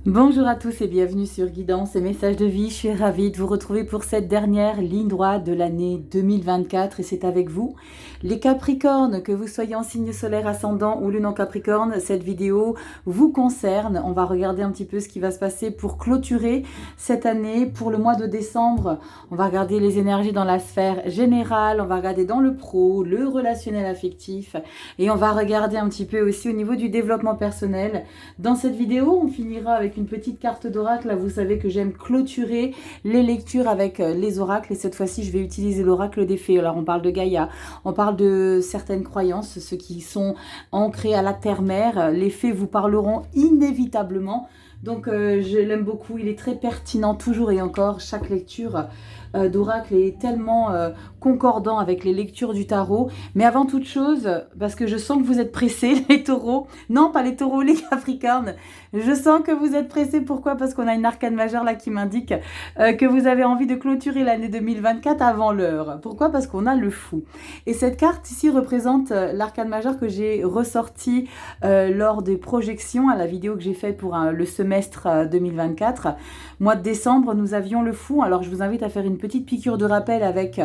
Bonjour à tous et bienvenue sur Guidance et Messages de Vie. Je suis ravie de vous retrouver pour cette dernière ligne droite de l'année 2024 et c'est avec vous, les Capricornes, que vous soyez en signe solaire ascendant ou lune en Capricorne, cette vidéo vous concerne. On va regarder un petit peu ce qui va se passer pour clôturer cette année. Pour le mois de décembre, on va regarder les énergies dans la sphère générale, on va regarder dans le pro, le relationnel affectif et on va regarder un petit peu aussi au niveau du développement personnel. Dans cette vidéo, on finira avec une petite carte d'oracle. Là, vous savez que j'aime clôturer les lectures avec les oracles et cette fois-ci, je vais utiliser l'oracle des fées. Alors, on parle de Gaïa, on parle de certaines croyances, ceux qui sont ancrés à la terre-mère. Les fées vous parleront inévitablement. Donc, je l'aime beaucoup. Il est très pertinent toujours et encore. Chaque lecture d'oracle est tellement concordant avec les lectures du tarot. Mais avant toute chose, parce que je sens que vous êtes pressés, les taureaux. Non, pas les taureaux, les capricornes. Je sens que vous êtes pressés. Pourquoi? Parce qu'on a une arcane majeure là qui m'indique que vous avez envie de clôturer l'année 2024 avant l'heure. Pourquoi? Parce qu'on a le fou. Et cette carte ici représente l'arcane majeure que j'ai ressorti lors des projections à la vidéo que j'ai faite pour le semestre 2024. Mois de décembre, nous avions le fou. Alors, je vous invite à faire une petite piqûre de rappel avec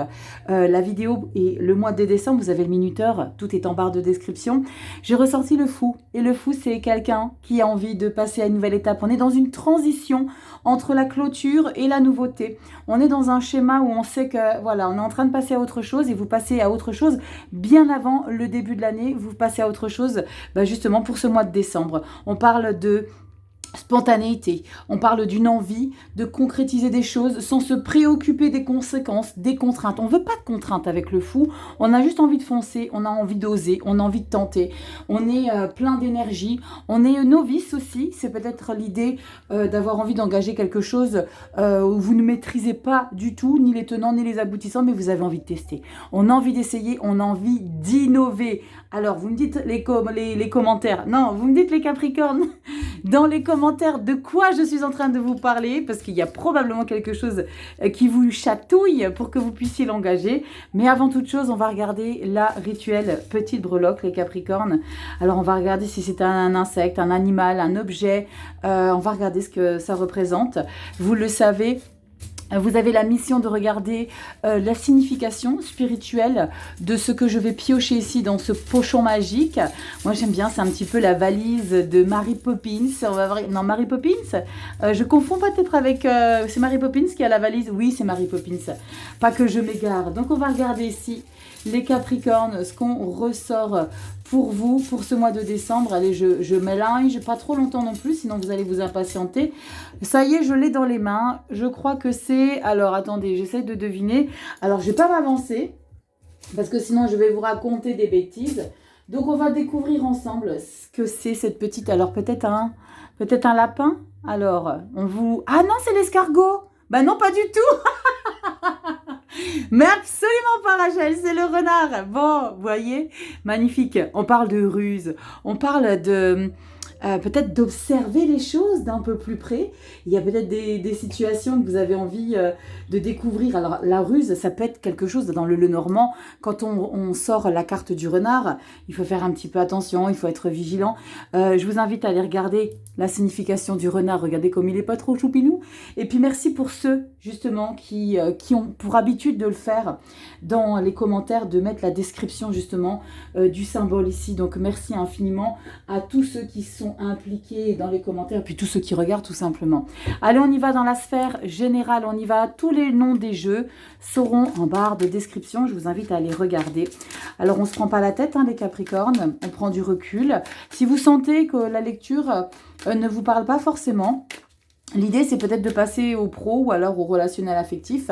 la vidéo et le mois de décembre. Vous avez le minuteur, tout est en barre de description. J'ai ressorti le fou. Et le fou, c'est quelqu'un qui a envie de passer à une nouvelle étape. On est dans une transition entre la clôture et la nouveauté. On est dans un schéma où on sait que, voilà, on est en train de passer à autre chose et vous passez à autre chose bien avant le début de l'année. Vous passez à autre chose, justement, pour ce mois de décembre. On parle de spontanéité, on parle d'une envie de concrétiser des choses sans se préoccuper des conséquences, des contraintes. On ne veut pas de contraintes avec le fou, on a juste envie de foncer, on a envie d'oser, on a envie de tenter. On est plein d'énergie, on est novice aussi, c'est peut-être l'idée d'avoir envie d'engager quelque chose où vous ne maîtrisez pas du tout, ni les tenants, ni les aboutissants, mais vous avez envie de tester. On a envie d'essayer, on a envie d'innover. Alors, vous me dites les commentaires, non, vous me dites les Capricornes, dans les commentaires de quoi je suis en train de vous parler, parce qu'il y a probablement quelque chose qui vous chatouille pour que vous puissiez l'engager. Mais avant toute chose, on va regarder la rituelle petite breloque, les Capricornes. Alors, on va regarder si c'est un insecte, un animal, un objet. On va regarder ce que ça représente. Vous le savez, vous avez la mission de regarder la signification spirituelle de ce que je vais piocher ici dans ce pochon magique. Moi, j'aime bien, c'est un petit peu la valise de Mary Poppins. Non, Mary Poppins, je confonds peut-être avec... c'est Mary Poppins qui a la valise. Oui, c'est Mary Poppins. Pas que je m'égare. Donc, on va regarder ici les Capricornes, ce qu'on ressort pour vous, pour ce mois de décembre. Allez, je mélange, pas trop longtemps non plus, sinon vous allez vous impatienter. Ça y est, je l'ai dans les mains. Je crois que c'est... Alors, attendez, j'essaie de deviner. Alors, je ne vais pas m'avancer, parce que sinon, je vais vous raconter des bêtises. Donc, on va découvrir ensemble ce que c'est cette petite... Alors, peut-être un lapin. Alors, on vous... Ah non, c'est l'escargot. Ben non, pas du tout. Mais absolument pas, Rachel, c'est le renard. Bon, vous voyez, magnifique. On parle de ruse, on parle de... peut-être d'observer les choses d'un peu plus près. Il y a peut-être des situations que vous avez envie de découvrir. Alors, la ruse, ça peut être quelque chose dans le Lenormand. Quand on sort la carte du renard, il faut faire un petit peu attention, il faut être vigilant. Je vous invite à aller regarder la signification du renard. Regardez comme il n'est pas trop choupinou. Et puis, merci pour ceux, justement, qui ont pour habitude de le faire dans les commentaires, de mettre la description, justement, du symbole ici. Donc, merci infiniment à tous ceux qui sont impliqués dans les commentaires, et puis tous ceux qui regardent tout simplement. Allez, on y va dans la sphère générale, on y va. Tous les noms des jeux seront en barre de description, je vous invite à aller regarder. Alors, on ne se prend pas la tête, hein, les Capricornes, on prend du recul. Si vous sentez que la lecture ne vous parle pas forcément, l'idée, c'est peut-être de passer au pro ou alors au relationnel affectif,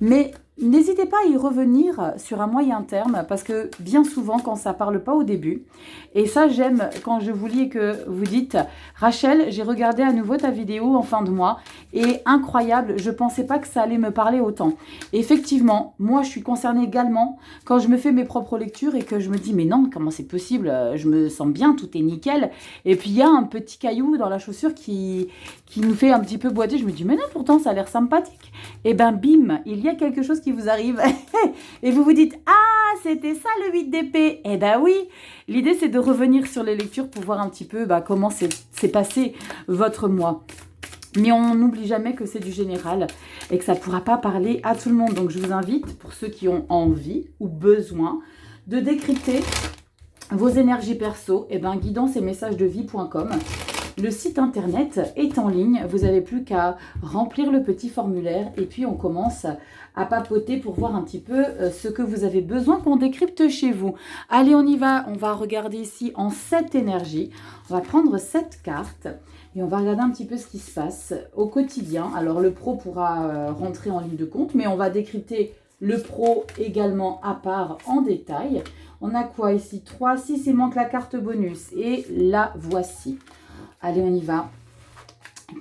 mais n'hésitez pas à y revenir sur un moyen terme, parce que bien souvent, quand ça ne parle pas au début, et ça, j'aime quand je vous lis et que vous dites « Rachel, j'ai regardé à nouveau ta vidéo en fin de mois, et incroyable, je ne pensais pas que ça allait me parler autant. » Effectivement, moi, je suis concernée également quand je me fais mes propres lectures et que je me dis « Mais non, comment c'est possible? Je me sens bien, tout est nickel. » Et puis, il y a un petit caillou dans la chaussure qui nous fait un petit peu boiter. Je me dis « Mais non, pourtant, ça a l'air sympathique. » Et ben bim, il y a quelque chose qui vous arrive et vous vous dites « Ah, c'était ça le 8 d'épée !» Eh ben oui, l'idée c'est de revenir sur les lectures pour voir un petit peu comment s'est passé votre mois. Mais on n'oublie jamais que c'est du général et que ça ne pourra pas parler à tout le monde. Donc je vous invite, pour ceux qui ont envie ou besoin, de décrypter vos énergies perso, guidance et messages de vie.com. Le site internet est en ligne, vous n'avez plus qu'à remplir le petit formulaire et puis on commence à papoter pour voir un petit peu ce que vous avez besoin qu'on décrypte chez vous. Allez, on y va, on va regarder ici en 7 énergies. On va prendre 7 cartes et on va regarder un petit peu ce qui se passe au quotidien. Alors le pro pourra rentrer en ligne de compte, mais on va décrypter le pro également à part en détail. On a quoi ici? 3, 6, il manque la carte bonus et la voici. Allez, on y va.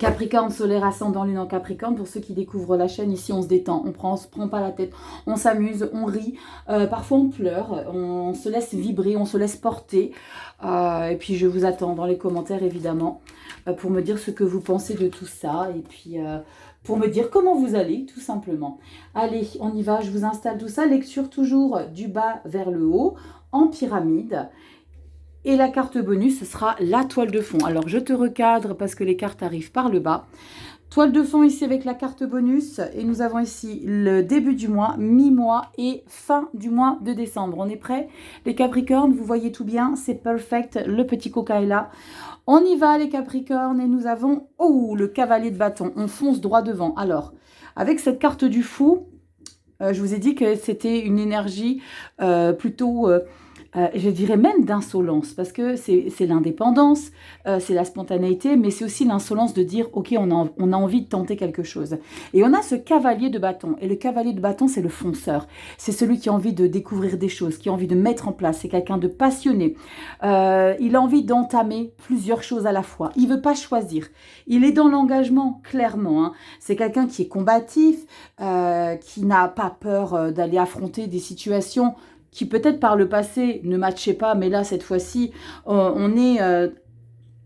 Capricorne, solaire, ascendant, lune en Capricorne. Pour ceux qui découvrent la chaîne, ici, on se détend. On se prend pas la tête. On s'amuse, on rit. Parfois, on pleure. On se laisse vibrer, on se laisse porter. Et puis, je vous attends dans les commentaires, évidemment, pour me dire ce que vous pensez de tout ça. Et puis, pour me dire comment vous allez, tout simplement. Allez, on y va. Je vous installe tout ça. Lecture toujours du bas vers le haut, en pyramide. Et la carte bonus, ce sera la toile de fond. Alors, je te recadre parce que les cartes arrivent par le bas. Toile de fond ici avec la carte bonus. Et nous avons ici le début du mois, mi-mois et fin du mois de décembre. On est prêts? Les Capricornes, vous voyez tout bien, c'est perfect. Le petit coca est là. On y va les Capricornes et nous avons le cavalier de bâton. On fonce droit devant. Alors, avec cette carte du fou, je vous ai dit que c'était une énergie plutôt... je dirais même d'insolence, parce que c'est l'indépendance, c'est la spontanéité, mais c'est aussi l'insolence de dire, ok, on a envie de tenter quelque chose. Et on a ce cavalier de bâton, et le cavalier de bâton, c'est le fonceur. C'est celui qui a envie de découvrir des choses, qui a envie de mettre en place, c'est quelqu'un de passionné. Il a envie d'entamer plusieurs choses à la fois, il ne veut pas choisir. Il est dans l'engagement, clairement. Hein. C'est quelqu'un qui est combatif, qui n'a pas peur d'aller affronter des situations qui peut-être par le passé ne matchait pas, mais là, cette fois-ci, on est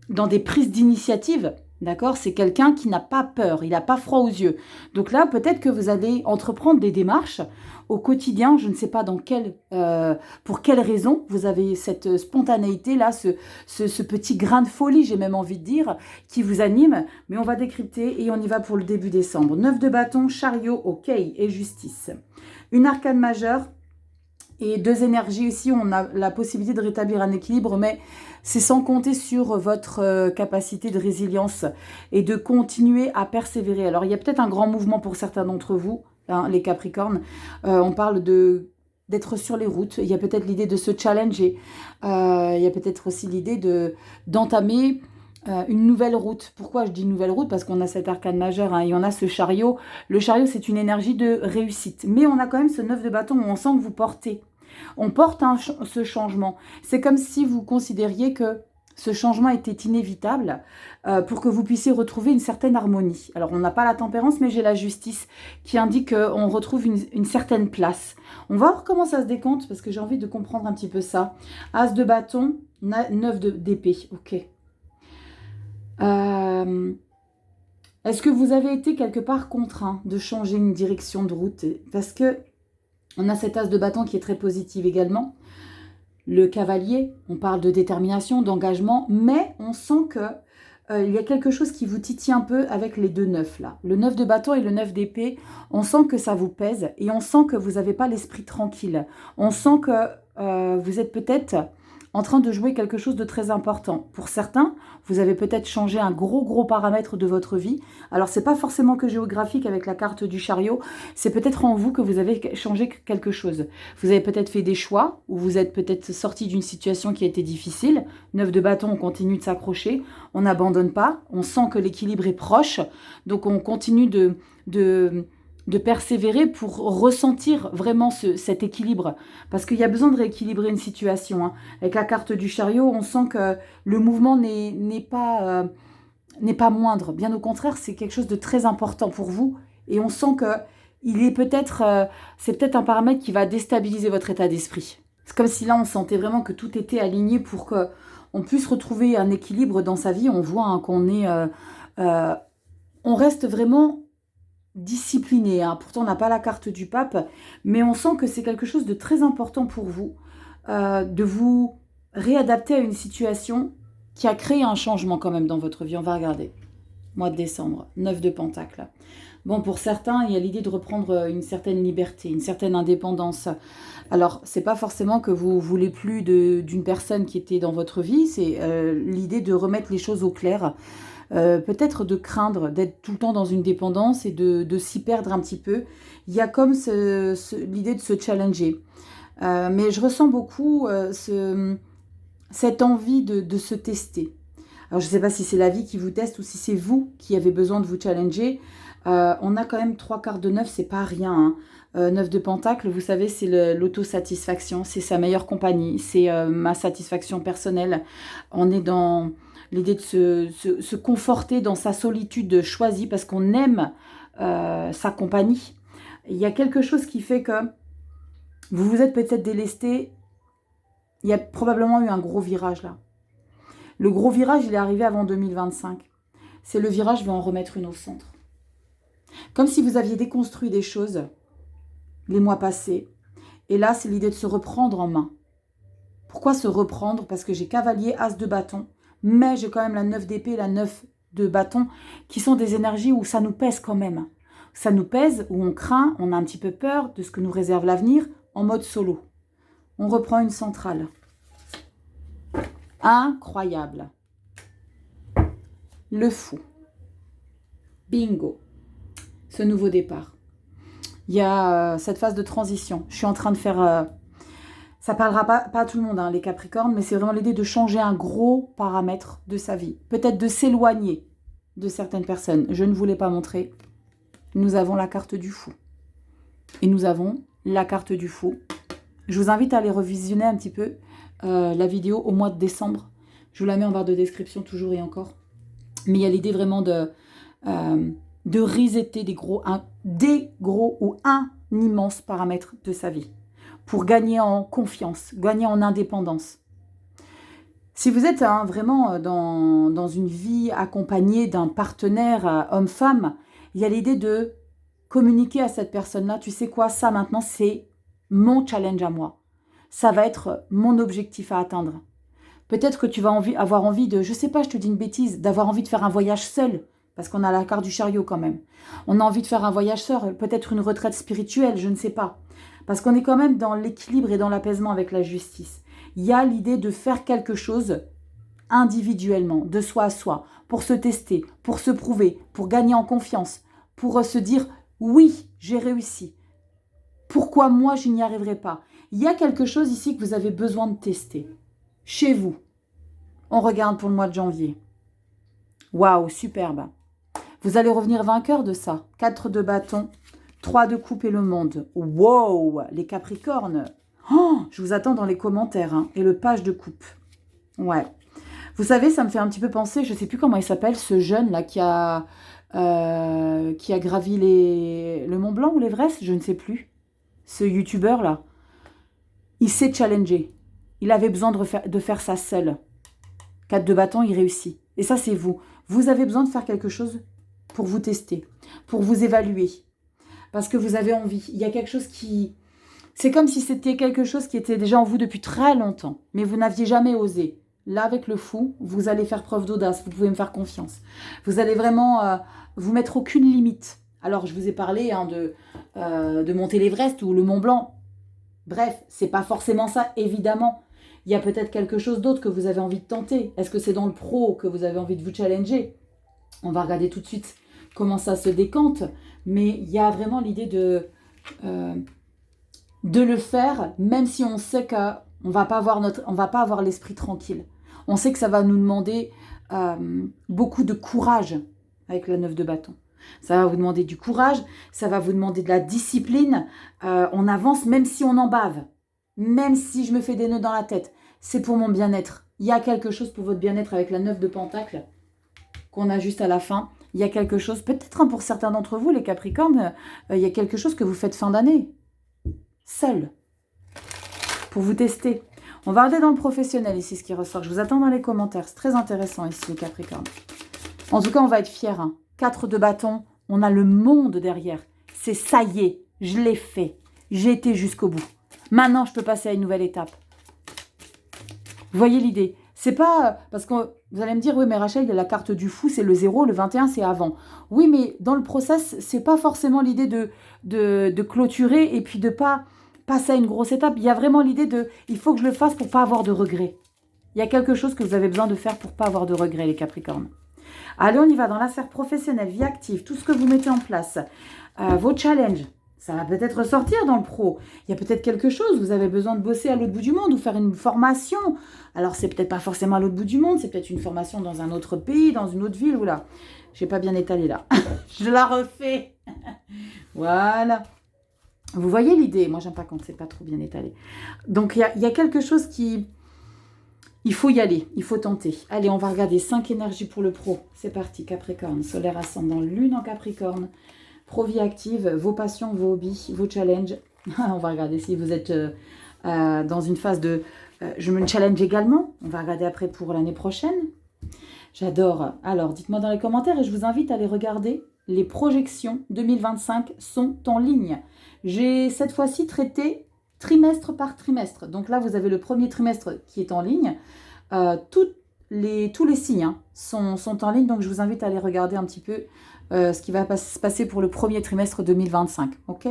dans des prises d'initiative, d'accord? C'est quelqu'un qui n'a pas peur, il n'a pas froid aux yeux. Donc là, peut-être que vous allez entreprendre des démarches au quotidien, je ne sais pas pour quelle raison vous avez cette spontanéité-là, ce petit grain de folie, j'ai même envie de dire, qui vous anime, mais on va décrypter et on y va pour le début décembre. 9 de bâton, chariot, ok, et justice. Une arcane majeure, et 2 énergies ici, on a la possibilité de rétablir un équilibre, mais c'est sans compter sur votre capacité de résilience et de continuer à persévérer. Alors, il y a peut-être un grand mouvement pour certains d'entre vous, hein, les Capricornes. On parle d'être sur les routes. Il y a peut-être l'idée de se challenger. Il y a peut-être aussi l'idée d'entamer une nouvelle route. Pourquoi je dis nouvelle route? Parce qu'on a cet arcane majeur et on a ce chariot. Le chariot, c'est une énergie de réussite. Mais on a quand même ce 9 de bâton où on sent que vous portez. On porte ce changement. C'est comme si vous considériez que ce changement était inévitable pour que vous puissiez retrouver une certaine harmonie. Alors, on n'a pas la tempérance, mais j'ai la justice qui indique qu'on retrouve une certaine place. On va voir comment ça se décompte parce que j'ai envie de comprendre un petit peu ça. As de bâton, 9 d'épée. Ok. Est-ce que vous avez été quelque part contraint de changer une direction de route? Parce que on a cet as de bâton qui est très positif également. Le cavalier, on parle de détermination, d'engagement, mais on sent que il y a quelque chose qui vous titille un peu avec les 2 9 là. Le 9 de bâton et le 9 d'épée, on sent que ça vous pèse et on sent que vous n'avez pas l'esprit tranquille. On sent que vous êtes peut-être en train de jouer quelque chose de très important. Pour certains, vous avez peut-être changé un gros paramètre de votre vie. Alors, c'est pas forcément que géographique avec la carte du chariot, c'est peut-être en vous que vous avez changé quelque chose. Vous avez peut-être fait des choix, ou vous êtes peut-être sorti d'une situation qui a été difficile. 9 de bâton, on continue de s'accrocher, on n'abandonne pas, on sent que l'équilibre est proche, donc on continue de persévérer pour ressentir vraiment cet équilibre. Parce qu'il y a besoin de rééquilibrer une situation. Hein. Avec la carte du chariot, on sent que le mouvement n'est pas moindre. Bien au contraire, c'est quelque chose de très important pour vous. Et on sent que c'est peut-être un paramètre qui va déstabiliser votre état d'esprit. C'est comme si là, on sentait vraiment que tout était aligné pour qu'on puisse retrouver un équilibre dans sa vie. On voit hein, on reste vraiment discipliné, hein. Pourtant on n'a pas la carte du pape, mais on sent que c'est quelque chose de très important pour vous, de vous réadapter à une situation qui a créé un changement quand même dans votre vie. On va regarder. mois de décembre, 9 de Pentacle. Bon, pour certains, il y a l'idée de reprendre une certaine liberté, une certaine indépendance. Alors, c'est pas forcément que vous voulez plus d'une personne qui était dans votre vie, c'est l'idée de remettre les choses au clair. Peut-être de craindre d'être tout le temps dans une dépendance et de s'y perdre un petit peu. Il y a comme l'idée de se challenger. Mais je ressens beaucoup cette envie de se tester. Alors, je ne sais pas si c'est la vie qui vous teste ou si c'est vous qui avez besoin de vous challenger. On a quand même 3 quarts de 9, c'est pas rien. Hein. 9 de Pentacle, vous savez, c'est l'autosatisfaction, c'est sa meilleure compagnie, c'est ma satisfaction personnelle. On est dans l'idée de se conforter dans sa solitude choisie parce qu'on aime sa compagnie. Il y a quelque chose qui fait que vous vous êtes peut-être délesté. Il y a probablement eu un gros virage là. Le gros virage, il est arrivé avant 2025. C'est le virage, je vais en remettre une au centre. Comme si vous aviez déconstruit des choses les mois passés. Et là, c'est l'idée de se reprendre en main. Pourquoi se reprendre? Parce que j'ai cavalier, as de bâton, mais j'ai quand même la 9 d'épée et la 9 de bâton, qui sont des énergies où ça nous pèse quand même. Ça nous pèse, où on craint, on a un petit peu peur de ce que nous réserve l'avenir, en mode solo. On reprend une centrale. Incroyable. Le fou. Bingo. Ce nouveau départ. Il y a cette phase de transition. Je suis en train de faire... ça parlera pas à tout le monde, hein, les Capricornes, mais c'est vraiment l'idée de changer un gros paramètre de sa vie. Peut-être de s'éloigner de certaines personnes. Je ne vous l'ai pas montré. Nous avons la carte du fou. Et nous avons la carte du fou. Je vous invite à aller revisionner un petit peu la vidéo au mois de décembre. Je vous la mets en barre de description toujours et encore. Mais il y a l'idée vraiment de resetter des gros ou un immense paramètre de sa vie pour gagner en confiance, gagner en indépendance. Si vous êtes vraiment dans une vie accompagnée d'un partenaire homme-femme, il y a l'idée de communiquer à cette personne-là, tu sais quoi, ça maintenant c'est mon challenge à moi. Ça va être mon objectif à atteindre. Peut-être que tu vas avoir envie de, je sais pas, je te dis une bêtise, d'avoir envie de faire un voyage seul, parce qu'on a la carte du chariot quand même. On a envie de faire un voyage seul, peut-être une retraite spirituelle, je ne sais pas. Parce qu'on est quand même dans l'équilibre et dans l'apaisement avec la justice. Il y a l'idée de faire quelque chose individuellement, de soi à soi, pour se tester, pour se prouver, pour gagner en confiance, pour se dire « oui, j'ai réussi ». Pourquoi moi, je n'y arriverai pas? Il y a quelque chose ici que vous avez besoin de tester. Chez vous. On regarde pour le mois de janvier. Waouh, superbe. Vous allez revenir vainqueur de ça. 4 de bâton, 3 de coupe et le monde. Wow, les Capricornes. Oh, je vous attends dans les commentaires. Hein. Et le page de coupe. Ouais. Vous savez, ça me fait un petit peu penser, je ne sais plus comment il s'appelle, ce jeune-là qui a gravi le Mont Blanc ou l'Everest, je ne sais plus. Ce youtubeur-là. Il s'est challengé. Il avait besoin de faire ça seul. 4 de bâton, il réussit. Et ça, c'est vous. Vous avez besoin de faire quelque chose pour vous tester, pour vous évaluer. Parce que vous avez envie. Il y a quelque chose qui... C'est comme si c'était quelque chose qui était déjà en vous depuis très longtemps. Mais vous n'aviez jamais osé. Là, avec le fou, vous allez faire preuve d'audace. Vous pouvez me faire confiance. Vous allez vraiment vous mettre aucune limite. Alors, je vous ai parlé de monter l'Everest ou le Mont Blanc. Bref, c'est pas forcément ça, évidemment. Il y a peut-être quelque chose d'autre que vous avez envie de tenter. Est-ce que c'est dans le pro que vous avez envie de vous challenger? On va regarder tout de suite comment ça se décante. Mais il y a vraiment l'idée de le faire, même si on sait qu'on va pas avoir l'esprit tranquille. On sait que ça va nous demander beaucoup de courage avec la 9 de bâton. Ça va vous demander du courage, ça va vous demander de la discipline. On avance même si on en bave, même si je me fais des nœuds dans la tête. C'est pour mon bien-être. Il y a quelque chose pour votre bien-être avec la 9 de Pentacle qu'on a juste à la fin. Il y a quelque chose, peut-être pour certains d'entre vous, les Capricornes, il y a quelque chose que vous faites fin d'année, seul, pour vous tester. On va regarder dans le professionnel ici ce qui ressort. Je vous attends dans les commentaires. C'est très intéressant ici, les Capricornes. En tout cas, on va être fiers. Hein. 4 de bâton, on a le monde derrière. C'est ça y est, je l'ai fait. J'ai été jusqu'au bout. Maintenant, je peux passer à une nouvelle étape. Vous voyez l'idée? C'est pas... Parce que vous allez me dire, oui, mais Rachel, la carte du fou, c'est le 0, le 21, c'est avant. Oui, mais dans le process, c'est pas forcément l'idée de clôturer et puis de pas passer à une grosse étape. Il y a vraiment l'idée de, il faut que je le fasse pour pas avoir de regrets. Il y a quelque chose que vous avez besoin de faire pour pas avoir de regrets, les Capricornes. Allez, on y va dans la sphère professionnelle, vie active, tout ce que vous mettez en place, vos challenges. Ça va peut-être ressortir dans le pro. Il y a peut-être quelque chose, vous avez besoin de bosser à l'autre bout du monde ou faire une formation. Alors, c'est peut-être pas forcément à l'autre bout du monde, c'est peut-être une formation dans un autre pays, dans une autre ville. Oula, j'ai pas bien étalé là. Je la refais. Voilà. Vous voyez l'idée. Moi, j'aime pas quand c'est pas trop bien étalé. Donc, il y a quelque chose qui... Il faut y aller, il faut tenter. Allez, on va regarder 5 énergies pour le pro. C'est parti, Capricorne. Solaire ascendant, lune en Capricorne. Pro vie active, vos passions, vos hobbies, vos challenges. On va regarder si vous êtes dans une phase de... je me challenge également. On va regarder après pour l'année prochaine. J'adore. Alors, dites-moi dans les commentaires et je vous invite à aller regarder. Les projections 2025 sont en ligne. J'ai cette fois-ci traité trimestre par trimestre. Donc là, vous avez le premier trimestre qui est en ligne. Tous les signes sont en ligne. Donc, je vous invite à aller regarder un petit peu ce qui va se passer pour le premier trimestre 2025. Ok ?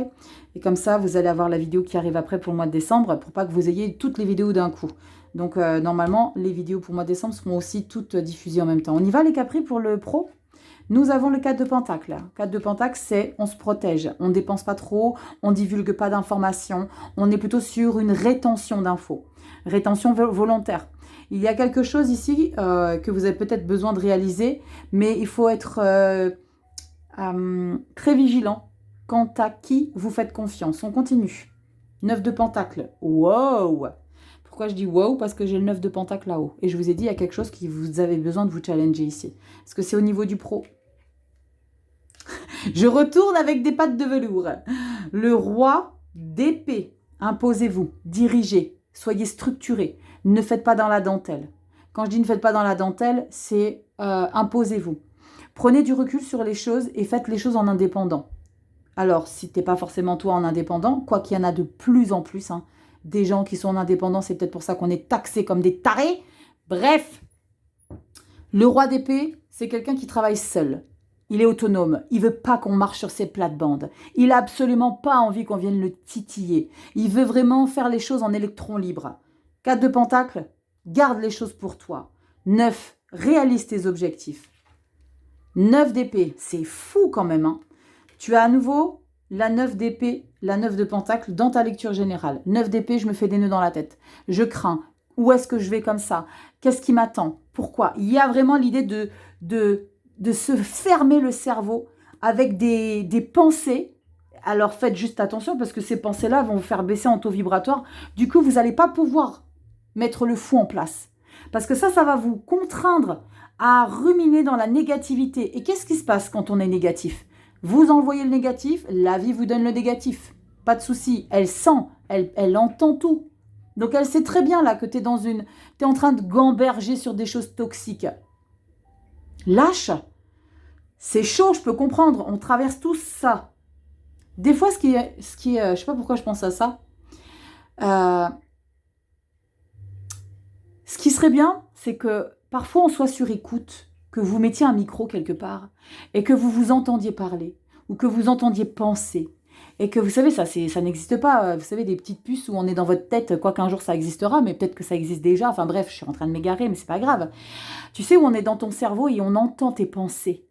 Et comme ça, vous allez avoir la vidéo qui arrive après pour le mois de décembre pour pas que vous ayez toutes les vidéos d'un coup. Donc, normalement, les vidéos pour le mois de décembre seront aussi toutes diffusées en même temps. On y va, les Capri, pour le pro ? Nous avons le 4 de Pentacle. 4 de Pentacle, c'est on se protège, on ne dépense pas trop, on ne divulgue pas d'informations, on est plutôt sur une rétention d'infos, rétention volontaire. Il y a quelque chose ici que vous avez peut-être besoin de réaliser, mais il faut être très vigilant quant à qui vous faites confiance. On continue. 9 de Pentacle. Wow! Pourquoi je dis wow? Parce que j'ai le 9 de Pentacle là-haut. Et je vous ai dit, il y a quelque chose qui vous avez besoin de vous challenger ici. Est-ce que c'est au niveau du pro? Je retourne avec des pattes de velours. Le roi d'épée. Imposez-vous, dirigez, soyez structuré. Ne faites pas dans la dentelle. Quand je dis ne faites pas dans la dentelle, c'est imposez-vous. Prenez du recul sur les choses et faites les choses en indépendant. Alors, si tu n'es pas forcément toi en indépendant, quoi qu'il y en a de plus en plus, des gens qui sont en indépendant, c'est peut-être pour ça qu'on est taxés comme des tarés. Bref, le roi d'épée, c'est quelqu'un qui travaille seul. Il est autonome. Il veut pas qu'on marche sur ses plates-bandes. Il a absolument pas envie qu'on vienne le titiller. Il veut vraiment faire les choses en électron libre. 4 de Pentacle, garde les choses pour toi. 9, réalise tes objectifs. 9 d'épée, c'est fou quand même. Tu as à nouveau la 9 d'épée, la 9 de Pentacle dans ta lecture générale. 9 d'épée, je me fais des nœuds dans la tête. Je crains. Où est-ce que je vais comme ça? Qu'est-ce qui m'attend? Pourquoi? Il y a vraiment l'idée de se fermer le cerveau avec des pensées. Alors faites juste attention parce que ces pensées-là vont vous faire baisser en taux vibratoire. Du coup, vous n'allez pas pouvoir mettre le fou en place. Parce que ça va vous contraindre à ruminer dans la négativité. Et qu'est-ce qui se passe quand on est négatif? Vous envoyez le négatif, la vie vous donne le négatif. Pas de souci, elle sent, elle entend tout. Donc elle sait très bien là que tu es en train de gamberger sur des choses toxiques. Lâche. C'est chaud, je peux comprendre. On traverse tous ça. Des fois, ce qui est, je sais pas pourquoi je pense à ça. Ce qui serait bien, c'est que parfois on soit sur écoute, que vous mettiez un micro quelque part et que vous vous entendiez parler ou que vous entendiez penser. Et que vous savez, ça n'existe pas. Vous savez, des petites puces où on est dans votre tête, quoi qu'un jour ça existera, mais peut-être que ça existe déjà. Enfin bref, je suis en train de m'égarer, mais c'est pas grave. Tu sais, où on est dans ton cerveau et on entend tes pensées.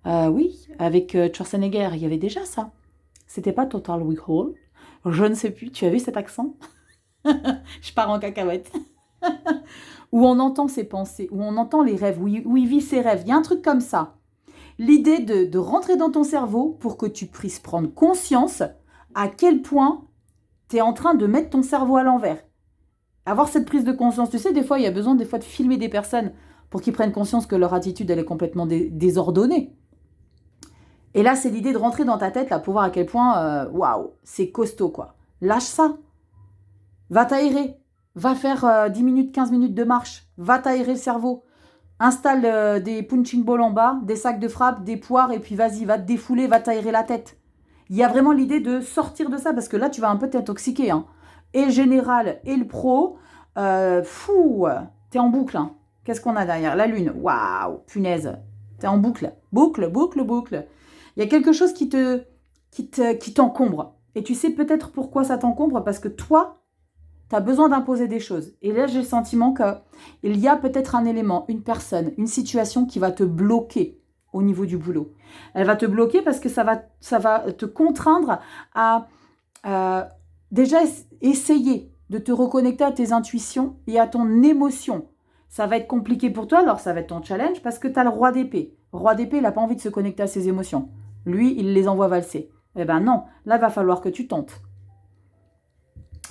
Oui, avec Schwarzenegger, il y avait déjà ça. C'était pas Total Recall. Je ne sais plus, tu as vu cet accent? Je pars en cacahuète. Où on entend ses pensées, où on entend les rêves, où il vit ses rêves. Il y a un truc comme ça. L'idée de rentrer dans ton cerveau pour que tu puisses prendre conscience à quel point tu es en train de mettre ton cerveau à l'envers. Avoir cette prise de conscience, tu sais, des fois, il y a besoin de filmer des personnes pour qu'ils prennent conscience que leur attitude, elle est complètement désordonnée. Et là, c'est l'idée de rentrer dans ta tête, là, pour voir à quel point, waouh, c'est costaud, quoi. Lâche ça. Va t'aérer. Va faire 10 minutes, 15 minutes de marche. Va t'aérer le cerveau. Installe des punching balls en bas, des sacs de frappe, des poires, et puis vas-y, va te défouler, va t'aérer la tête. Il y a vraiment l'idée de sortir de ça, parce que là, tu vas un peu t'intoxiquer. Et le général et le pro, Tu es en boucle. Hein. Qu'est-ce qu'on a derrière? La lune. Waouh, punaise. Tu es en boucle. Boucle, boucle, boucle. Il y a quelque chose qui t'encombre. Et tu sais peut-être pourquoi ça t'encombre, parce que toi, tu as besoin d'imposer des choses. Et là, j'ai le sentiment qu'il y a peut-être un élément, une personne, une situation qui va te bloquer au niveau du boulot. Elle va te bloquer parce que ça va te contraindre à déjà essayer de te reconnecter à tes intuitions et à ton émotion. Ça va être compliqué pour toi, alors ça va être ton challenge parce que tu as le roi d'épée. Le roi d'épée, il n'a pas envie de se connecter à ses émotions. Lui, il les envoie valser. Eh ben non, là, il va falloir que tu tentes.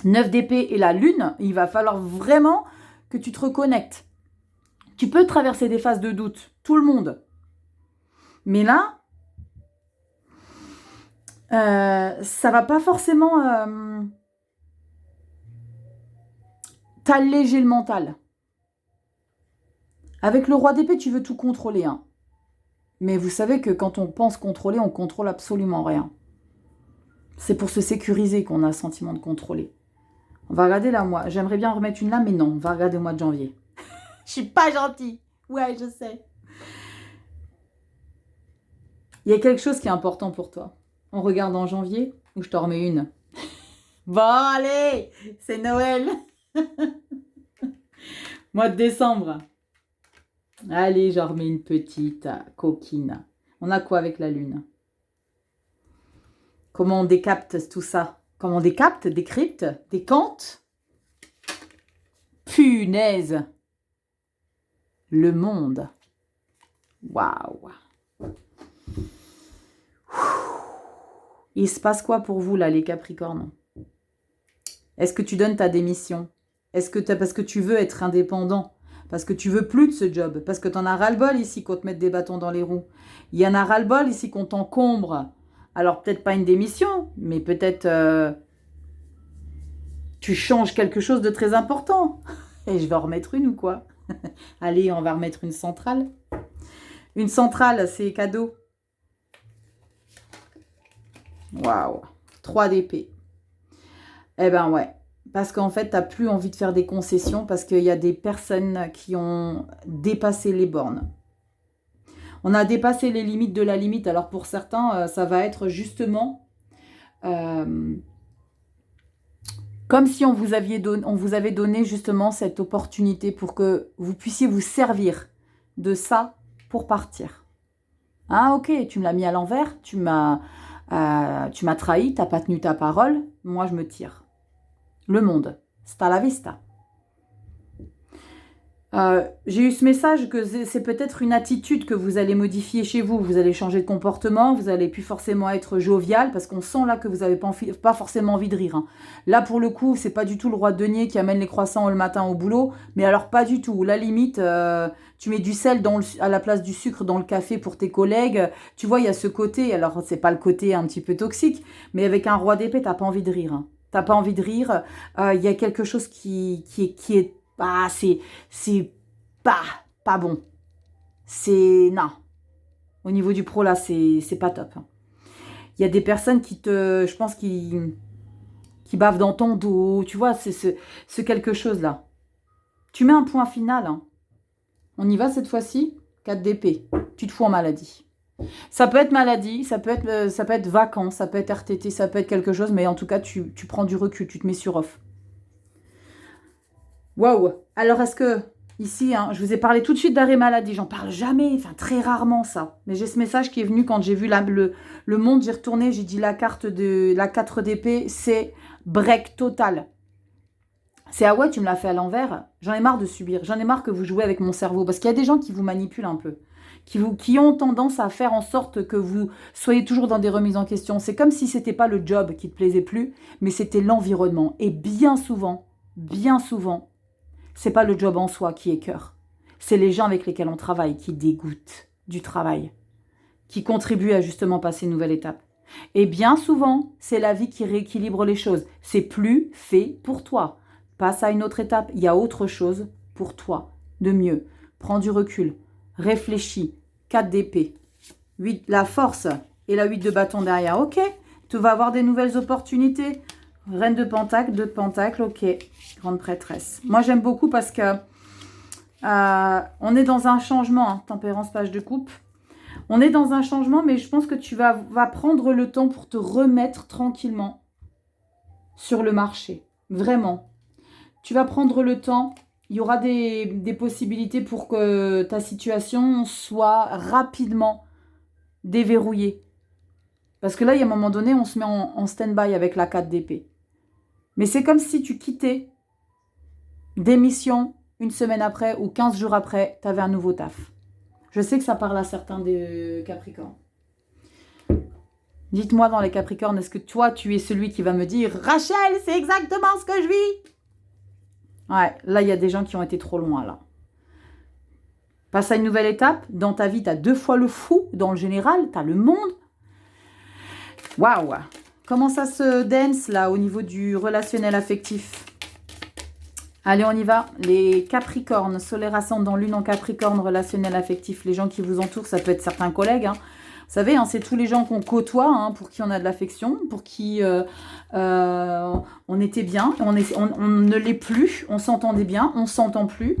9 d'épée et la lune, il va falloir vraiment que tu te reconnectes. Tu peux traverser des phases de doute, tout le monde. Mais là, ça va pas forcément t'alléger le mental. Avec le roi d'épée, tu veux tout contrôler. Hein. Mais vous savez que quand on pense contrôler, on contrôle absolument rien. C'est pour se sécuriser qu'on a le sentiment de contrôler. On va regarder là, moi. J'aimerais bien remettre une là, mais non. On va regarder au mois de janvier. Je suis pas gentille. Ouais, je sais. Il y a quelque chose qui est important pour toi. On regarde en janvier ou je t'en remets une. Bon, allez, c'est Noël. Mois de décembre. Allez, j'en remets une petite coquine. On a quoi avec la lune? Comment on décapte tout ça? Comment on décapte, décrypte, décante? Punaise! Le monde. Waouh! Il se passe quoi pour vous, là, les Capricornes? Est-ce que tu donnes ta démission? Est-ce que parce que tu veux être indépendant? Parce que tu veux plus de ce job? Parce que tu en as ras-le-bol ici qu'on te mette des bâtons dans les roues? Il y en a ras-le-bol ici qu'on t'encombre? Alors, peut-être pas une démission, mais peut-être tu changes quelque chose de très important. Et je vais en remettre une ou quoi? Allez, on va remettre une centrale. Une centrale, c'est cadeau. Waouh, 3 d'épée. Eh ben ouais, parce qu'en fait, tu n'as plus envie de faire des concessions parce qu'il y a des personnes qui ont dépassé les bornes. On a dépassé les limites de la limite. Alors pour certains, ça va être justement comme si on vous avait donné justement cette opportunité pour que vous puissiez vous servir de ça pour partir. Ah ok, tu me l'as mis à l'envers, tu m'as trahi, tu n'as pas tenu ta parole, moi je me tire. Le monde, c'est à la vista. J'ai eu ce message que c'est peut-être une attitude que vous allez modifier chez vous. Vous allez changer de comportement, vous allez plus forcément être jovial parce qu'on sent là que vous n'avez pas forcément envie de rire. Hein. Là, pour le coup, c'est pas du tout le roi de denier qui amène les croissants le matin au boulot, mais alors pas du tout. La limite, tu mets du sel à la place du sucre dans le café pour tes collègues. Tu vois, il y a ce côté, alors c'est pas le côté un petit peu toxique, mais avec un roi d'épée, t'as pas envie de rire. Hein. T'as pas envie de rire. Il y a quelque chose qui est ah, c'est pas bon. C'est... Non. Au niveau du pro, là, c'est pas top. Il y a des personnes je pense, qui bavent dans ton dos. Tu vois, c'est ce quelque chose-là. Tu mets un point final. Hein. On y va cette fois-ci. 4 d'épée. Tu te fous en maladie. Ça peut être maladie, ça peut être vacances, ça peut être RTT, ça peut être quelque chose, mais en tout cas, tu prends du recul, tu te mets sur off. Waouh! Alors, est-ce que, ici, hein, je vous ai parlé tout de suite d'arrêt maladie. J'en parle jamais, enfin très rarement ça. Mais j'ai ce message qui est venu quand j'ai vu le monde, j'ai retourné, j'ai dit la carte de la 4 d'épée, c'est break total. C'est ah ouais, tu me l'as fait à l'envers. J'en ai marre de subir, j'en ai marre que vous jouez avec mon cerveau. Parce qu'il y a des gens qui vous manipulent un peu. Qui ont tendance à faire en sorte que vous soyez toujours dans des remises en question. C'est comme si c'était pas le job qui te plaisait plus, mais c'était l'environnement. Et bien souvent, c'est pas le job en soi qui écœure. C'est les gens avec lesquels on travaille qui dégoûtent du travail, qui contribuent à justement passer une nouvelle étape. Et bien souvent, c'est la vie qui rééquilibre les choses. C'est plus fait pour toi. Passe à une autre étape. Il y a autre chose pour toi de mieux. Prends du recul. Réfléchis. 4 d'épée. 8, la force et la 8 de bâton derrière. Ok, tu vas avoir des nouvelles opportunités. Reine de pentacle, 2 de pentacle, ok. Grande prêtresse. Moi, j'aime beaucoup parce que On est dans un changement, hein, tempérance, page de coupe. On est dans un changement, mais je pense que tu vas prendre le temps pour te remettre tranquillement sur le marché. Vraiment. Tu vas prendre le temps. Il y aura des possibilités pour que ta situation soit rapidement déverrouillée. Parce que là, il y a un moment donné, on se met en stand-by avec la 4 d'épée. Mais c'est comme si tu quittais des missions une semaine après ou 15 jours après, tu avais un nouveau taf. Je sais que ça parle à certains des Capricornes. Dites-moi dans les Capricornes, est-ce que toi, tu es celui qui va me dire « Rachel, c'est exactement ce que je vis !» Ouais, là, il y a des gens qui ont été trop loin, là. Passe à une nouvelle étape. Dans ta vie, tu as 2 fois le fou. Dans le général, tu as le monde. Waouh! Comment ça se dance, là, au niveau du relationnel affectif? Allez, on y va. Les Capricornes, solaire ascendant, lune en Capricorne, relationnel affectif. Les gens qui vous entourent, ça peut être certains collègues, hein. Vous savez, hein, c'est tous les gens qu'on côtoie, hein, pour qui on a de l'affection, pour qui on était bien, on ne l'est plus, on s'entendait bien, on s'entend plus.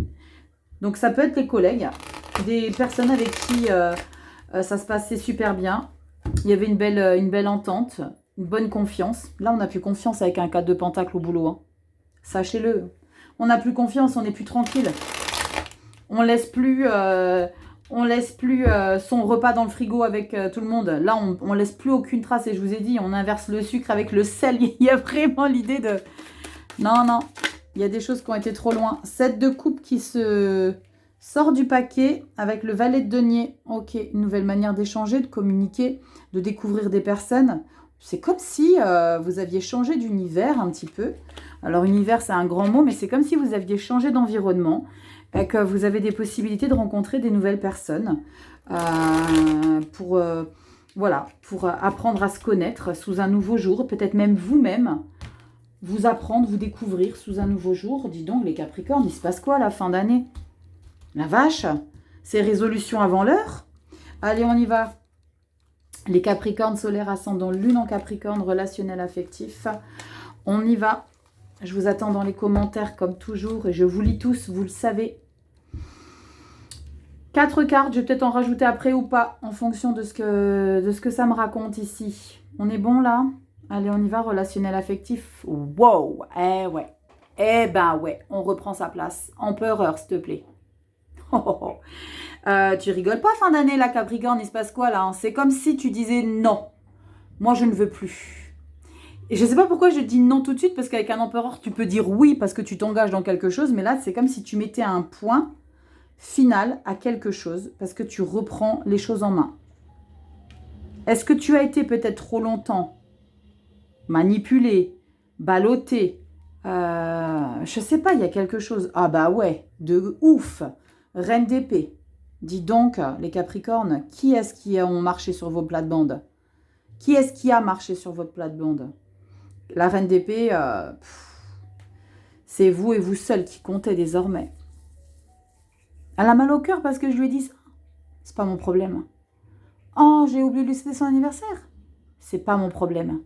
Donc ça peut être les collègues, des personnes avec qui ça se passait super bien. Il y avait une belle entente, une bonne confiance. Là, on n'a plus confiance avec un 4 de pentacle au boulot, hein. Sachez-le. On n'a plus confiance, on n'est plus tranquille. On laisse plus son repas dans le frigo avec tout le monde. Là, on laisse plus aucune trace. Et je vous ai dit, on inverse le sucre avec le sel. Il y a vraiment l'idée de... Non, non. Il y a des choses qui ont été trop loin. 7 de coupe qui se sort du paquet avec le valet de denier. Ok, une nouvelle manière d'échanger, de communiquer, de découvrir des personnes. C'est comme si vous aviez changé d'univers un petit peu. Alors, univers, c'est un grand mot, mais c'est comme si vous aviez changé d'environnement. Et que vous avez des possibilités de rencontrer des nouvelles personnes pour apprendre à se connaître sous un nouveau jour, peut-être même vous-même, vous apprendre, vous découvrir sous un nouveau jour. Dis donc, les Capricornes, il se passe quoi à la fin d'année? La vache, c'est résolution avant l'heure. Allez, on y va. Les Capricornes, solaire ascendant, lune en Capricorne, relationnel affectif. On y va. Je vous attends dans les commentaires comme toujours et je vous lis tous, vous le savez. 4 cartes, je vais peut-être en rajouter après ou pas, en fonction de ce que ça me raconte ici. On est bon là? Allez, on y va, relationnel affectif. Wow, eh ouais. Eh ben ouais, on reprend sa place. Empereur, s'il te plaît. Tu rigoles pas, fin d'année, la Capricorne, il se passe quoi là, hein? C'est comme si tu disais non. Moi, je ne veux plus. Et je ne sais pas pourquoi je dis non tout de suite, parce qu'avec un empereur, tu peux dire oui parce que tu t'engages dans quelque chose, mais là, c'est comme si tu mettais un point final à quelque chose, parce que tu reprends les choses en main. Est-ce que tu as été peut-être trop longtemps manipulé, ballotté, je sais pas, il y a quelque chose. Ah bah ouais, de ouf. Reine d'épée. Dis donc, les Capricornes, qui est-ce qui ont marché sur vos plates-bandes? Qui est-ce qui a marché sur votre plate-bande? La reine d'épée, c'est vous et vous seul qui comptez désormais. Elle a mal au cœur parce que je lui ai dit ça. C'est pas mon problème. Oh, j'ai oublié de lui souhaiter son anniversaire. C'est pas mon problème.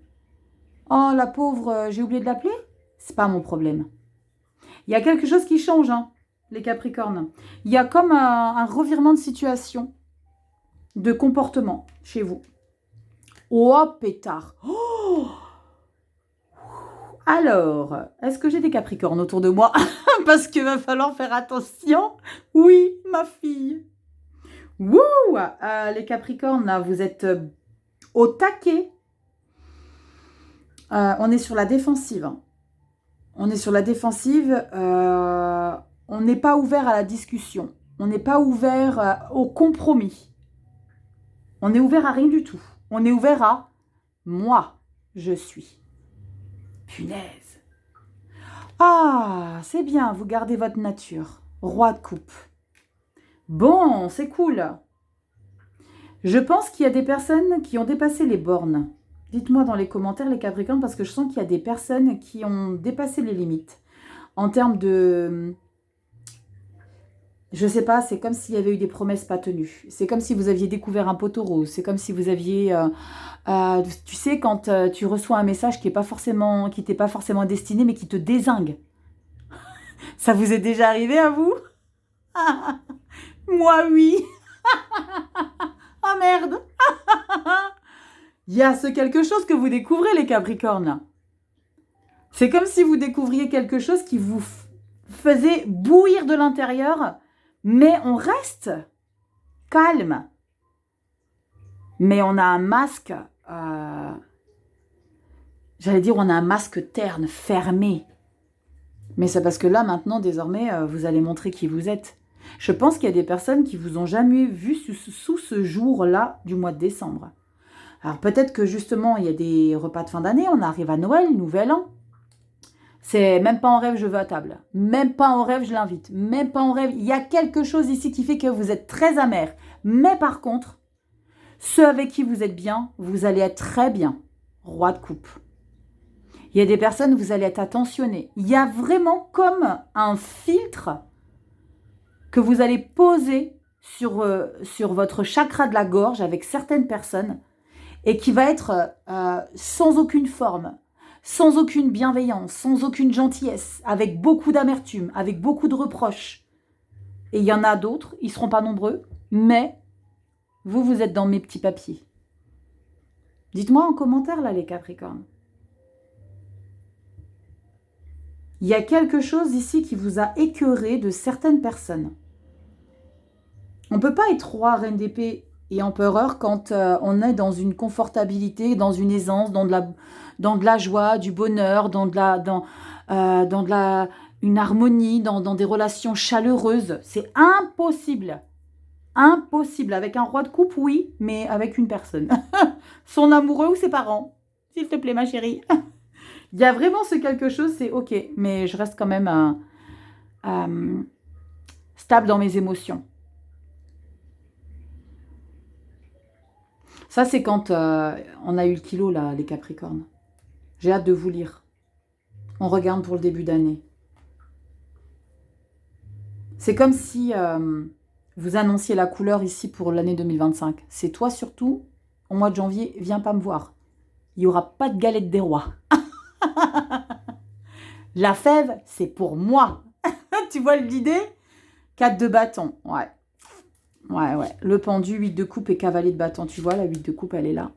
Oh, la pauvre, j'ai oublié de l'appeler. C'est pas mon problème. Il y a quelque chose qui change, hein, les Capricornes. Il y a comme un revirement de situation, de comportement chez vous. Oh, pétard. Oh, alors, est-ce que j'ai des Capricornes autour de moi? Parce qu'il va falloir faire attention. Oui, ma fille. Wouh, les Capricornes, là, vous êtes au taquet. On est sur la défensive. Hein. On est sur la défensive. On n'est pas ouvert à la discussion. On n'est pas ouvert au compromis. On est ouvert à rien du tout. On est ouvert à moi, je suis. Punaise. Ah, c'est bien, vous gardez votre nature. Roi de coupe. Bon, c'est cool. Je pense qu'il y a des personnes qui ont dépassé les bornes. Dites-moi dans les commentaires, les Capricornes, parce que je sens qu'il y a des personnes qui ont dépassé les limites. En termes de... Je sais pas, c'est comme s'il y avait eu des promesses pas tenues. C'est comme si vous aviez découvert un poteau rose. C'est comme si vous aviez... tu sais, quand tu reçois un message qui t'est pas forcément destiné, mais qui te dézingue. Ça vous est déjà arrivé à vous? Moi, oui. Ah merde. Il y a ce quelque chose que vous découvrez, les Capricornes, là. C'est comme si vous découvriez quelque chose qui vous faisait bouillir de l'intérieur, mais on reste calme. Mais on a un masque, j'allais dire, on a un masque terne, fermé. Mais c'est parce que là, maintenant, désormais, vous allez montrer qui vous êtes. Je pense qu'il y a des personnes qui vous ont jamais vu sous ce jour-là du mois de décembre. Alors peut-être que justement, il y a des repas de fin d'année, on arrive à Noël, Nouvel An. C'est même pas en rêve, je veux à table. Même pas en rêve, je l'invite. Même pas en rêve. Il y a quelque chose ici qui fait que vous êtes très amer. Mais par contre, ceux avec qui vous êtes bien, vous allez être très bien. Roi de coupe. Il y a des personnes, vous allez être attentionné. Il y a vraiment comme un filtre que vous allez poser sur votre chakra de la gorge avec certaines personnes et qui va être sans aucune forme, sans aucune bienveillance, sans aucune gentillesse, avec beaucoup d'amertume, avec beaucoup de reproches. Et il y en a d'autres, ils ne seront pas nombreux, mais vous êtes dans mes petits papiers. Dites-moi en commentaire, là, les Capricornes. Il y a quelque chose ici qui vous a écœuré de certaines personnes. On ne peut pas être roi, reine d'épée et empereur quand on est dans une confortabilité, dans une aisance, dans de la joie, du bonheur, une harmonie, dans des relations chaleureuses. C'est impossible. Impossible. Avec un roi de coupe, oui, mais avec une personne. Son amoureux ou ses parents. S'il te plaît, ma chérie. Il y a vraiment ce quelque chose, c'est ok, mais je reste quand même stable dans mes émotions. Ça, c'est quand on a eu le kilo, là, les Capricornes. J'ai hâte de vous lire. On regarde pour le début d'année. C'est comme si vous annonciez la couleur ici pour l'année 2025. C'est toi surtout, au mois de janvier, viens pas me voir. Il n'y aura pas de galette des rois. La fève, c'est pour moi. Tu vois l'idée? 4 de bâton, ouais. Ouais. Le pendu, 8 de coupe et cavalier de bâton. Tu vois, la 8 de coupe, elle est là.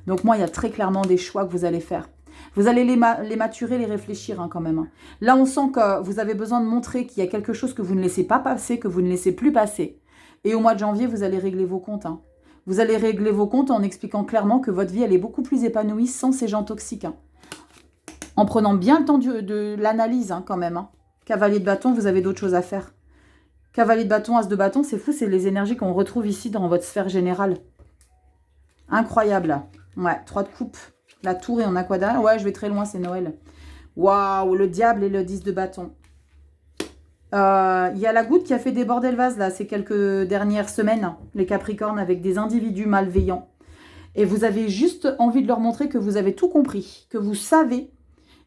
Donc moi, il y a très clairement des choix que vous allez faire. Vous allez les maturer, les réfléchir quand même. Hein. Là, on sent que vous avez besoin de montrer qu'il y a quelque chose que vous ne laissez pas passer, que vous ne laissez plus passer. Et au mois de janvier, vous allez régler vos comptes. Hein. Vous allez régler vos comptes en expliquant clairement que votre vie, elle est beaucoup plus épanouie sans ces gens toxiques. Hein. En prenant bien le temps de l'analyse quand même. Hein. Cavalier de bâton, vous avez d'autres choses à faire. Cavalier de bâton, as de bâton, c'est fou, c'est les énergies qu'on retrouve ici dans votre sphère générale. Incroyable. Ouais, 3 de coupe. La tour et en aquada. Ouais, je vais très loin, c'est Noël. Waouh, le diable et le 10 de bâton. Il y a la goutte qui a fait déborder le vase, là, ces quelques dernières semaines, les Capricornes, avec des individus malveillants. Et vous avez juste envie de leur montrer que vous avez tout compris, que vous savez,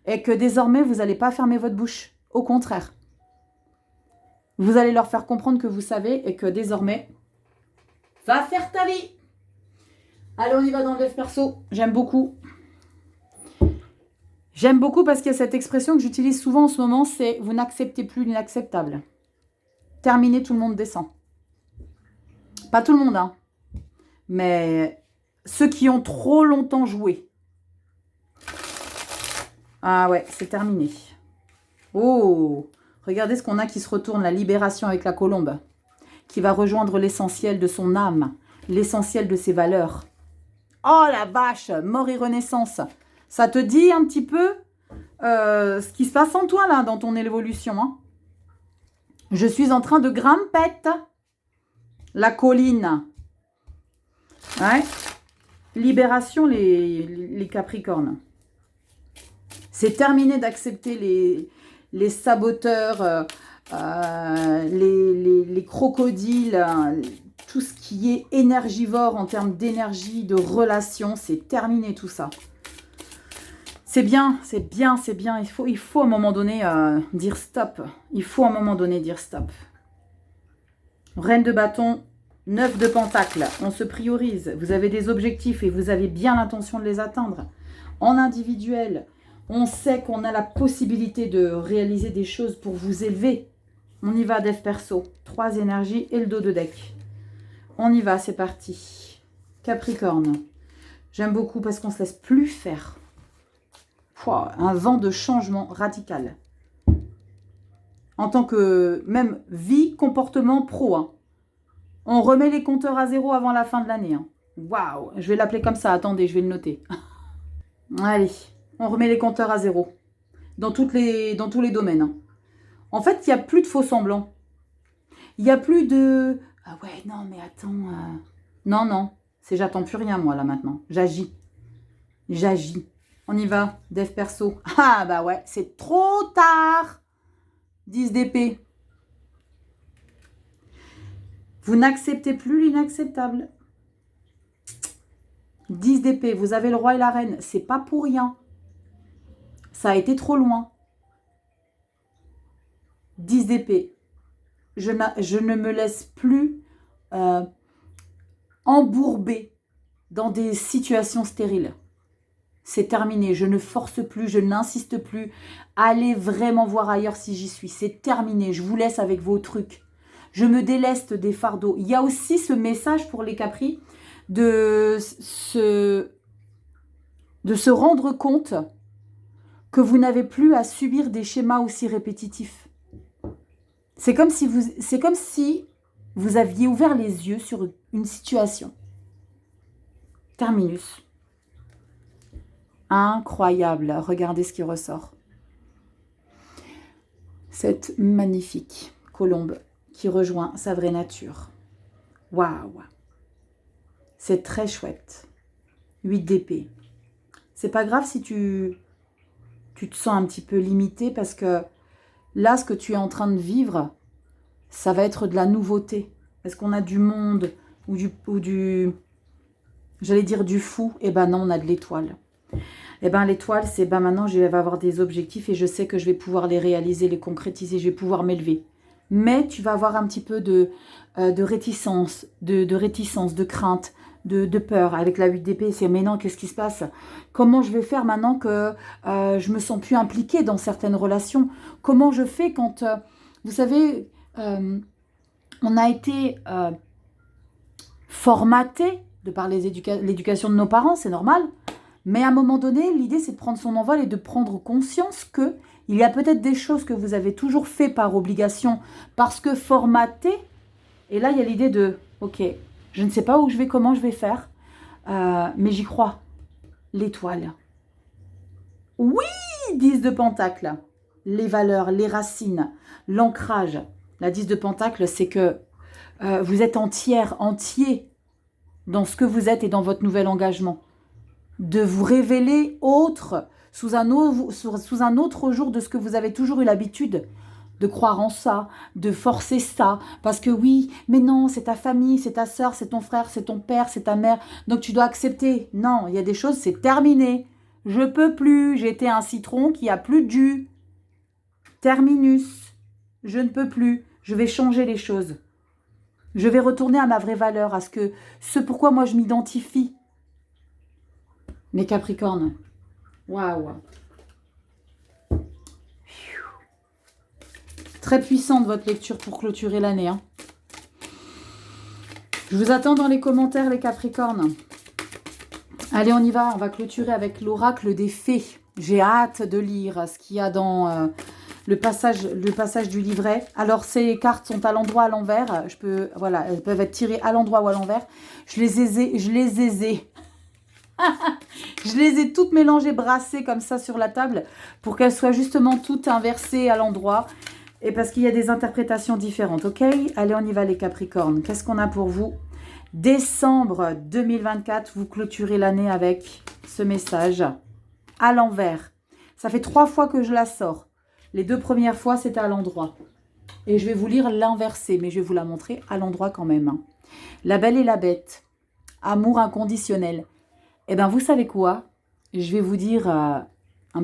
et que désormais, vous n'allez pas fermer votre bouche. Au contraire. Vous allez leur faire comprendre que vous savez et que désormais, va faire ta vie. Allez, on y va dans le dev perso. J'aime beaucoup. J'aime beaucoup parce qu'il y a cette expression que j'utilise souvent en ce moment, c'est « vous n'acceptez plus l'inacceptable ». Terminé, tout le monde descend. Pas tout le monde, hein. Mais ceux qui ont trop longtemps joué. Ah ouais, c'est terminé. Oh, regardez ce qu'on a qui se retourne, la libération avec la colombe, qui va rejoindre l'essentiel de son âme, l'essentiel de ses valeurs. Oh la vache, mort et renaissance. Ça te dit un petit peu ce qui se passe en toi, là, dans ton évolution. Hein. Je suis en train de grimper la colline. Ouais. Libération, les Capricornes. C'est terminé d'accepter les saboteurs, les crocodiles, tout ce qui est énergivore en termes d'énergie, de relations. C'est terminé tout ça. C'est bien, c'est bien, c'est bien. Il faut à un moment donné dire stop. Il faut à un moment donné dire stop. Reine de bâton, 9 de pentacle. On se priorise. Vous avez des objectifs et vous avez bien l'intention de les atteindre. En individuel, on sait qu'on a la possibilité de réaliser des choses pour vous élever. On y va, dev perso. 3 énergies et le dos de deck. On y va, c'est parti. Capricorne. J'aime beaucoup parce qu'on ne se laisse plus faire. Pouah, un vent de changement radical. En tant que même vie, comportement pro. Hein. On remet les compteurs à zéro avant la fin de l'année. Hein. Waouh, je vais l'appeler comme ça. Attendez, je vais le noter. Allez, on remet les compteurs à zéro. Dans tous les domaines. Hein. En fait, il n'y a plus de faux semblants. Il n'y a plus de... Ah ouais, non, mais attends... Non, non. C'est j'attends plus rien, moi, là, maintenant. J'agis. J'agis. On y va. Dev perso. Ah, bah ouais, c'est trop tard. 10 d'épée. Vous n'acceptez plus l'inacceptable. 10 d'épée. Vous avez le roi et la reine. C'est pas pour rien. Ça a été trop loin. 10 d'épée. Je ne me laisse plus embourber dans des situations stériles. C'est terminé. Je ne force plus, je n'insiste plus. Allez vraiment voir ailleurs si j'y suis. C'est terminé. Je vous laisse avec vos trucs. Je me déleste des fardeaux. Il y a aussi ce message pour les Capris de se rendre compte que vous n'avez plus à subir des schémas aussi répétitifs. C'est comme si vous aviez ouvert les yeux sur une situation. Terminus. Incroyable. Regardez ce qui ressort. Cette magnifique colombe qui rejoint sa vraie nature. Waouh. C'est très chouette. 8 d'épée. C'est pas grave si tu te sens un petit peu limité parce que là, ce que tu es en train de vivre, ça va être de la nouveauté. Est-ce qu'on a du monde ou du j'allais dire du fou? Eh ben non, on a de l'étoile. Eh ben l'étoile, c'est ben maintenant, je vais avoir des objectifs et je sais que je vais pouvoir les réaliser, les concrétiser, je vais pouvoir m'élever. Mais tu vas avoir un petit peu de réticence, de crainte, de peur avec la 8 d'épée. C'est mais non, qu'est-ce qui se passe? Comment je vais faire maintenant que je me sens plus impliquée dans certaines relations? Comment je fais quand, vous savez, on a été formaté de par l'éducation de nos parents, c'est normal. Mais à un moment donné, l'idée, c'est de prendre son envol et de prendre conscience que il y a peut-être des choses que vous avez toujours fait par obligation, parce que formaté. Et là, il y a l'idée de, ok, je ne sais pas où je vais, comment je vais faire, mais j'y crois. L'étoile. Oui, 10 de pentacle. Les valeurs, les racines, l'ancrage. La 10 de pentacle, c'est que vous êtes entier dans ce que vous êtes et dans votre nouvel engagement. De vous révéler autre, sous un autre jour de ce que vous avez toujours eu l'habitude de croire en ça, de forcer ça, parce que oui, mais non, c'est ta famille, c'est ta soeur, c'est ton frère, c'est ton père, c'est ta mère, donc tu dois accepter. Non, il y a des choses, c'est terminé. Je peux plus, j'ai été un citron qui a plus de jus. Terminus. Je ne peux plus, je vais changer les choses. Je vais retourner à ma vraie valeur, à ce pourquoi moi je m'identifie. Les Capricornes. Waouh. Très puissante votre lecture pour clôturer l'année. Hein. Je vous attends dans les commentaires, les Capricornes. Allez, on y va. On va clôturer avec l'oracle des fées. J'ai hâte de lire ce qu'il y a dans le passage du livret. Alors, ces cartes sont à l'endroit, à l'envers. Voilà, elles peuvent être tirées à l'endroit ou à l'envers. Je les ai toutes mélangées, brassées comme ça sur la table pour qu'elles soient justement toutes inversées à l'endroit. Et parce qu'il y a des interprétations différentes, ok? Allez, on y va les Capricornes. Qu'est-ce qu'on a pour vous? Décembre 2024, vous clôturez l'année avec ce message à l'envers. Ça fait 3 fois que je la sors. Les 2 premières fois, c'était à l'endroit. Et je vais vous lire l'inversé, mais je vais vous la montrer à l'endroit quand même. Hein. La Belle et la Bête. Amour inconditionnel. Eh bien, vous savez quoi? Je vais vous dire un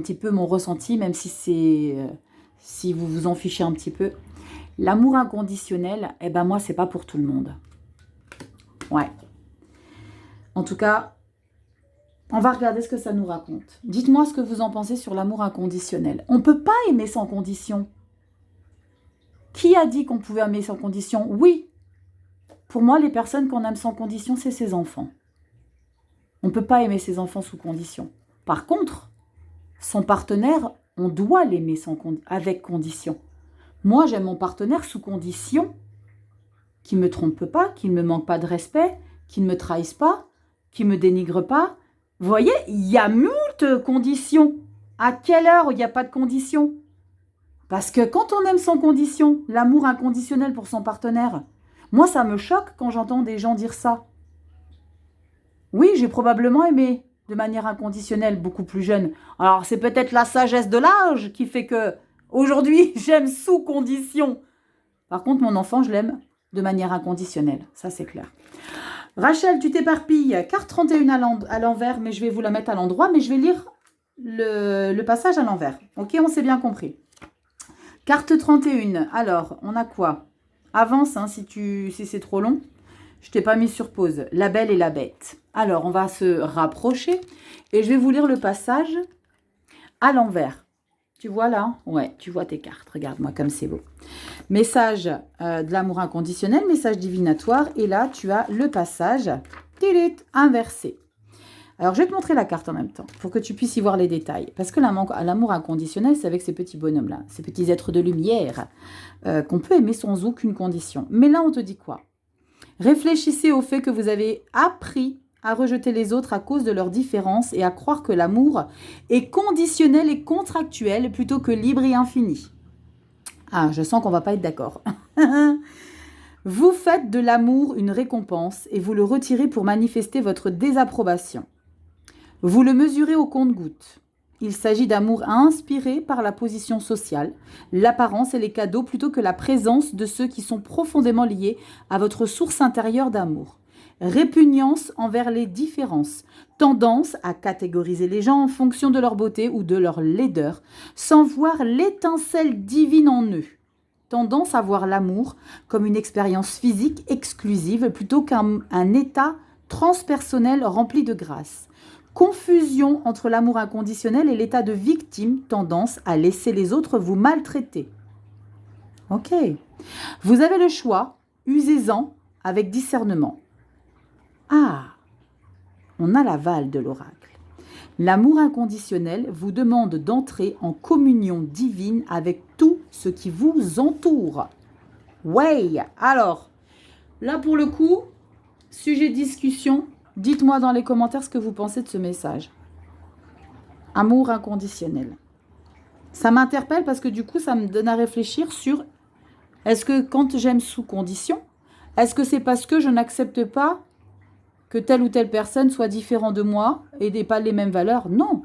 petit peu mon ressenti, même si c'est... si vous vous en fichez un petit peu. L'amour inconditionnel, eh ben moi, c'est pas pour tout le monde. Ouais. En tout cas, on va regarder ce que ça nous raconte. Dites-moi ce que vous en pensez sur l'amour inconditionnel. On ne peut pas aimer sans condition. Qui a dit qu'on pouvait aimer sans condition? Oui. Pour moi, les personnes qu'on aime sans condition, c'est ses enfants. On ne peut pas aimer ses enfants sous condition. Par contre, son partenaire, on doit l'aimer avec condition. Moi, j'aime mon partenaire sous condition qu'il ne me trompe pas, qu'il ne me manque pas de respect, qu'il ne me trahisse pas, qu'il ne me dénigre pas. Vous voyez, il y a moult conditions. À quelle heure il n'y a pas de conditions? Parce que quand on aime sans condition, l'amour inconditionnel pour son partenaire, moi, ça me choque quand j'entends des gens dire ça. Oui, j'ai probablement aimé de manière inconditionnelle, beaucoup plus jeune. Alors, c'est peut-être la sagesse de l'âge qui fait que aujourd'hui, j'aime sous condition. Par contre, mon enfant, je l'aime de manière inconditionnelle. Ça, c'est clair. Rachel, tu t'éparpilles. Carte 31 à l'envers, mais je vais vous la mettre à l'endroit, mais je vais lire le passage à l'envers. Ok, on s'est bien compris. Carte 31. Alors, on a quoi? Avance, hein, si c'est trop long. Je t'ai pas mis sur pause. La belle et la bête. Alors, on va se rapprocher et je vais vous lire le passage à l'envers. Tu vois là? Ouais, tu vois tes cartes. Regarde-moi comme c'est beau. Message de l'amour inconditionnel, message divinatoire. Et là, tu as le passage inversé. Alors, je vais te montrer la carte en même temps pour que tu puisses y voir les détails. Parce que l'amour inconditionnel, c'est avec ces petits bonhommes-là, ces petits êtres de lumière qu'on peut aimer sans aucune condition. Mais là, on te dit quoi? Réfléchissez au fait que vous avez appris à rejeter les autres à cause de leurs différences et à croire que l'amour est conditionnel et contractuel plutôt que libre et infini. Ah, je sens qu'on va pas être d'accord. Vous faites de l'amour une récompense et vous le retirez pour manifester votre désapprobation. Vous le mesurez au compte-gouttes. Il s'agit d'amour inspiré par la position sociale, l'apparence et les cadeaux plutôt que la présence de ceux qui sont profondément liés à votre source intérieure d'amour. Répugnance envers les différences, tendance à catégoriser les gens en fonction de leur beauté ou de leur laideur, sans voir l'étincelle divine en eux. Tendance à voir l'amour comme une expérience physique exclusive plutôt qu'un état transpersonnel rempli de grâce. Confusion entre l'amour inconditionnel et l'état de victime, tendance à laisser les autres vous maltraiter. Ok. Vous avez le choix, usez-en avec discernement. Ah, on a l'aval de l'oracle. L'amour inconditionnel vous demande d'entrer en communion divine avec tout ce qui vous entoure. Ouais, alors, là pour le coup, sujet de discussion, dites-moi dans les commentaires ce que vous pensez de ce message. Amour inconditionnel. Ça m'interpelle parce que du coup, ça me donne à réfléchir sur est-ce que quand j'aime sous condition, est-ce que c'est parce que je n'accepte pas que telle ou telle personne soit différente de moi et n'ait pas les mêmes valeurs? Non.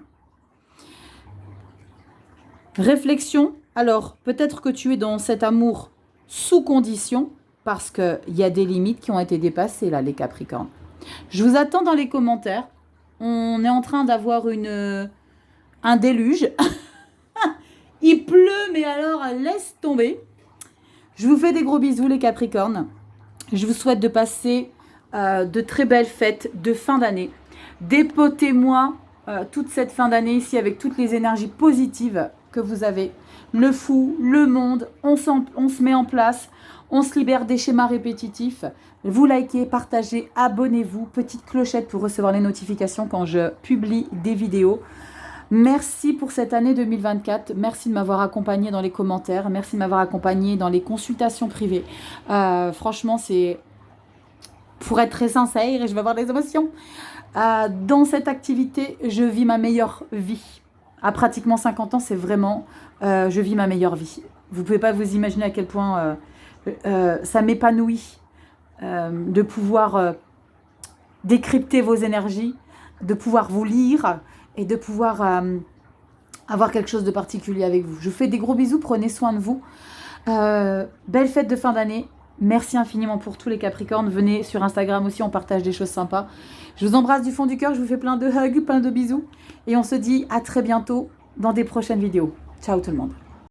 Réflexion. Alors, peut-être que tu es dans cet amour sous condition parce qu'il y a des limites qui ont été dépassées là, les Capricornes. Je vous attends dans les commentaires. On est en train d'avoir un déluge. Il pleut, mais alors laisse tomber. Je vous fais des gros bisous les Capricornes. Je vous souhaite de passer de très belles fêtes de fin d'année. Dépotez-moi toute cette fin d'année ici avec toutes les énergies positives que vous avez. Le fou, le monde, on se met en place, on se libère des schémas répétitifs. Vous likez, partagez, abonnez-vous, petite clochette pour recevoir les notifications quand je publie des vidéos. Merci pour cette année 2024. Merci de m'avoir accompagné dans les commentaires. Merci de m'avoir accompagné dans les consultations privées. Franchement, c'est... Pour être très sincère, et je vais avoir des émotions, dans cette activité, je vis ma meilleure vie. À pratiquement 50 ans, c'est vraiment... je vis ma meilleure vie. Vous ne pouvez pas vous imaginer à quel point ça m'épanouit de pouvoir décrypter vos énergies, de pouvoir vous lire et de pouvoir avoir quelque chose de particulier avec vous. Je vous fais des gros bisous, prenez soin de vous. Belle fête de fin d'année. Merci infiniment pour tous les Capricornes. Venez sur Instagram aussi, on partage des choses sympas. Je vous embrasse du fond du cœur, je vous fais plein de hugs, plein de bisous. Et on se dit à très bientôt dans des prochaines vidéos. Ciao tout le monde.